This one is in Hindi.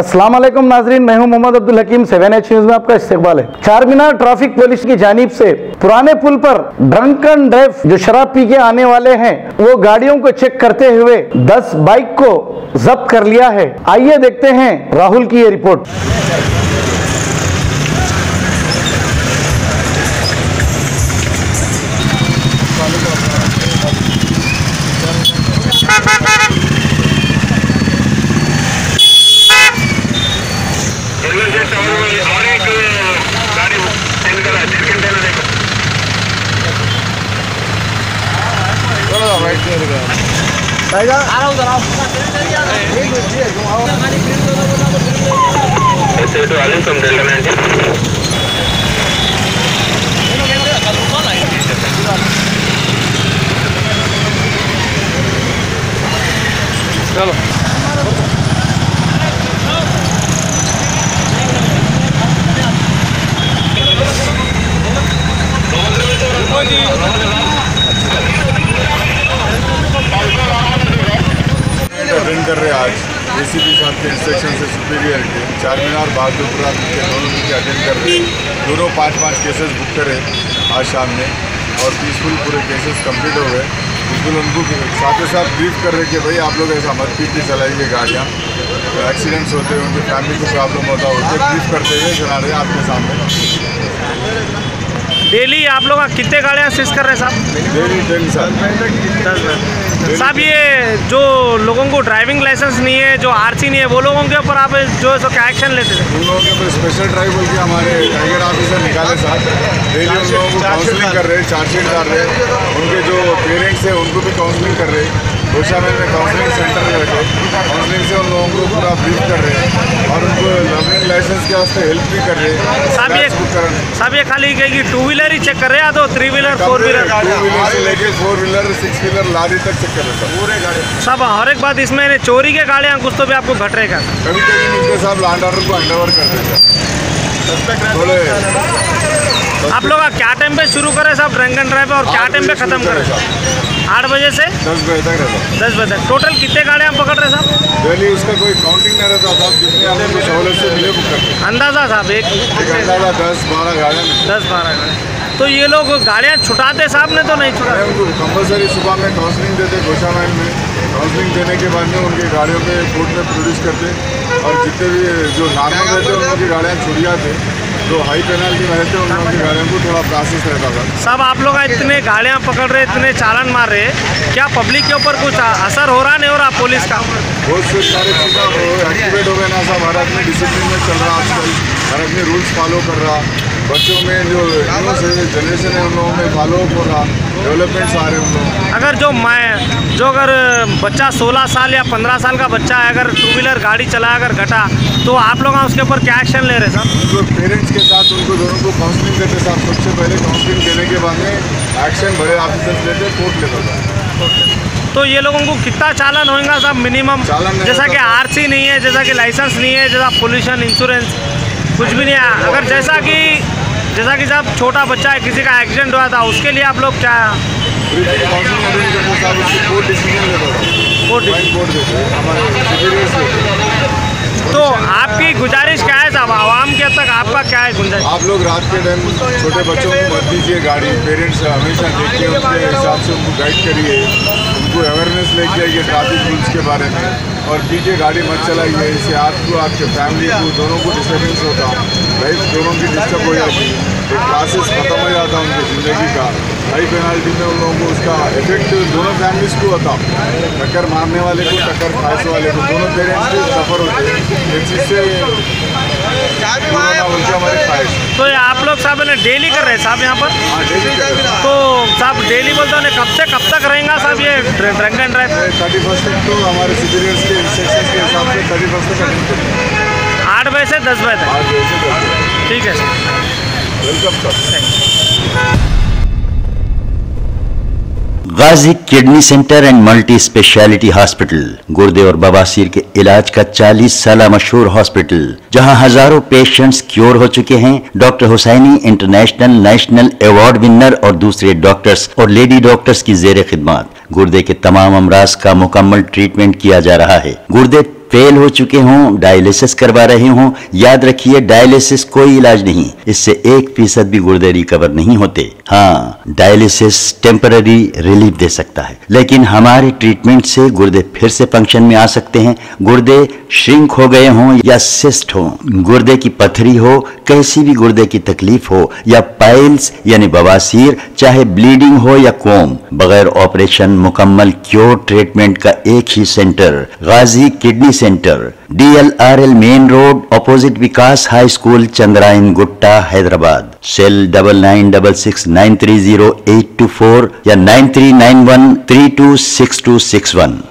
अस्सलाम वालेकुम नाजरीन, मैं हूं मोहम्मद अब्दुल हकीम। 7H न्यूज में आपका इस्तकबाल है। चारमीनार ट्रैफिक पुलिस की जानिब से पुराने पुल पर ड्रंकन ड्राइव जो शराब पी के आने वाले हैं वो गाड़ियों को चेक करते हुए 10 बाइक को जब्त कर लिया है। आइए देखते हैं राहुल की ये रिपोर्ट। चलो अटेंड कर रहे हैं आज एसीपी साहब के इंस्ट्रक्शन से सुपीरियर के चारमीनार बहादुरपुरा के दोनों मीटिंग अटेंड कर रहे हैं। दोनों 5-5 केसेस बुक करे आज शाम में और पीसफुल पूरे केसेस कंप्लीट हो गए। बिल्कुल उनको साथ ही साथ ब्रीफ कर रहे कि भाई आप लोग ऐसा मत पी के चलाइए गाड़ियाँ, तो एक्सीडेंट्स होते हैं, उनकी फैमिली को प्रॉब्लम होता है, उनसे ब्रीफ करते हुए चला रहे हैं आपके सामने। डेली आप लोग कितने गाड़ियाँ सीज कर रहे हैं साहब? डेली 10 साल 10 साहब। ये जो लोगों को ड्राइविंग लाइसेंस नहीं है, जो आरसी नहीं है, वो लोगों के ऊपर आप जो है सो क्या एक्शन लेते थे? उन लोगों के ऊपर स्पेशल ड्राइव बोल के हमारे टाइगर ऑफिसर निकाले साहब, डेली उन लोगों को काउंसलिंग कर रहे हैं, चार्जशीट डाल रहे हैं। उनके जो पेरेंट्स हैं उनको भी काउंसलिंग कर रहे हैं। गोशामेल में काउंसलिंग सेंटर में बैठे काउंसलिंग से उन लोगों को पूरा ब्रीफ कर रहे हैं और उनको लर्निंग लाइसेंस के वास्ते हेल्प भी कर रहे हैं। साहब ये खाली कहेगी 2 व्हीलर ही चेक कर रहे हैं या तो 3 व्हीलर 4 व्हीलर? 2 व्हीलर से लेके 4 व्हीलर 6 व्हीलर लारी तक चेक कर रहे हैं पूरे गाड़ी। साहब हर एक बात इसमें चोरी के गाड़ियाँ कुछ तो भी आपको घट रहेगा? कभी कभी मिलते साहब लैंड ऑर्डर को हैंड ओवर कर देते हैं। आप लोग क्या टाइम पे शुरू करें साहब ड्रंक एंड ड्राइव और क्या टाइम पे खत्म करें? 8 बजे से 10 बजे तक रहता है। 10 बजे तक टोटल कितने गाड़ियाँ पकड़ रहे साहब? डेली उसका कोई काउंटिंग नहीं रहता साहब, जितने हम लोग सहूलत से मिले बुक करते हैं। अंदाज़ा साहब एक अंदाज़ा 10-12 गाड़ियाँ 10-12 गाड़ियाँ। तो ये लोग गाड़ियाँ छुटाते साहब ने तो नहीं छुटाते? उनको कंपलसरी सुबह में काउंसलिंग देते गोशामेल में। काउंसलिंग देने के बाद में उनकी गाड़ियों पे कोर्ट में प्रोड्यूस करते और जितने भी जो नॉर्मल रहते हैं उनकी गाड़ियाँ छुट जाते, जो हाई पेनल्टी में रहते हैं उन लोगों की गाड़ियों को थोड़ा प्रोसेस रहता था। साहब आप लोग इतने गाड़ियाँ पकड़ रहे, इतने चालान मार रहे, क्या पब्लिक के ऊपर कुछ असर हो रहा नहीं हो रहा पुलिस का? बहुत से सारे चीज़ें एक्टिवेट हो गए ना साहब। हर आदमी डिसिप्लिन में चल रहा आजकल, हर आदमी रूल्स फॉलो कर रहा। बच्चों में जो जनरेशन है उन लोगों में फॉलो अप हो रहा, डेवलपमेंट्स आ रहे हैं उन लोगों। अगर बच्चा 16 साल या 15 साल का बच्चा है, अगर 2 व्हीलर गाड़ी चलाया अगर घटा तो आप लोग उसके ऊपर क्या एक्शन ले रहे हैं साहब? उनको पेरेंट्स के साथ उनको दोनों को काउंसलिंग देते साहब। सबसे पहले काउंसलिंग देने के बाद में एक्शन बड़े ऑफिसर्स लेते, कोर्ट लेता था। तो ये लोगों को कितना चालान होगा साहब मिनिमम? जैसा कि आरसी नहीं है, जैसा कि लाइसेंस नहीं है, जैसा पोल्यूशन इंश्योरेंस कुछ भी नहीं है, अगर जैसा कि साहब छोटा बच्चा है, किसी का एक्सीडेंट हुआ था, उसके लिए आप लोग क्या कोर्ट डिसीजन लेता था? कोर्ट देते हमारे सुपीरियर्स देते। तो आपकी गुजारिश क्या है साहब, आवाम के तक आपका क्या है गुंजाइश? आप लोग रात के टाइम छोटे बच्चों को मत दीजिए गाड़ी। पेरेंट्स हमेशा देखिए, उनके हिसाब से उनको गाइड करिए, उनको अवेयरनेस लेके आइए ट्रैफिक रूल्स के बारे में और पीछे गाड़ी मत चलाइए। इससे आपको, आपके फैमिली को, दोनों को डिस्टर्बेंस होता, लाइफ दोनों की डिस्टर्ब हो जाती, एक क्लासेस खत्म हो जाता उनकी ज़िंदगी का। हाई पेनल्टी में उन लोगों को उसका इफेक्ट दोनों फैमिलीज़ को होता, टक्कर मारने वाले को, टक्कर खाने वाले को, दोनों पेरेंट्स भी सफ़र होते हैं इस चीज़ से। हमारे ख्वाहिश तो ये आप लोग साहब ने डेली कर रहे हैं साहब यहाँ पर? हाँ डेली कर रहे हैं। तो साहब डेली बोलते हैं कब से कब तक रहेगा साहब ये ड्रंक एंड ड्राइव? 31 तक तो हमारे सुपीरियर्स के इंस्ट्रक्शंस के हिसाब से 31 तक अटेंड करेंगे। 8 बजे से 10 बजे तक? 8 बजे से 10 बजे। ठीक है sir, welcome sir. Thank you. Ghazi kidney centre and multi speciality hospital, गुर्दे और बवासीर के इलाज का 40 साल मशहूर हॉस्पिटल, जहां हजारों पेशेंट्स क्योर हो चुके हैं। Doctor Husaini international national award winner और दूसरे डॉक्टर्स और लेडी डॉक्टर्स की जेर खिदमत गुर्दे के तमाम अमराज का मुकम्मल ट्रीटमेंट किया जा रहा है। गुर्दे फेल हो चुके हों, डायलिसिस करवा रहे हों, याद रखिए डायलिसिस कोई इलाज नहीं, इससे 1% भी गुर्दे रिकवर नहीं होते। हाँ, डायलिसिस टेम्पररी रिलीफ दे सकता है, लेकिन हमारे ट्रीटमेंट से गुर्दे फिर से फंक्शन में आ सकते हैं। गुर्दे श्रिंक हो गए हों या सिस्ट हो, गुर्दे की पथरी हो, कैसी भी गुर्दे की तकलीफ हो, या पाइल्स यानी बवासीर, चाहे ब्लीडिंग हो या कोम, बगैर ऑपरेशन मुकम्मल क्योर ट्रीटमेंट का एक ही centre, Ghazi kidney centre, DLRL main road, opposite Vikas high school, Chandrayan Gutta, Hyderabad. Cell 9966930824 या 9391326261।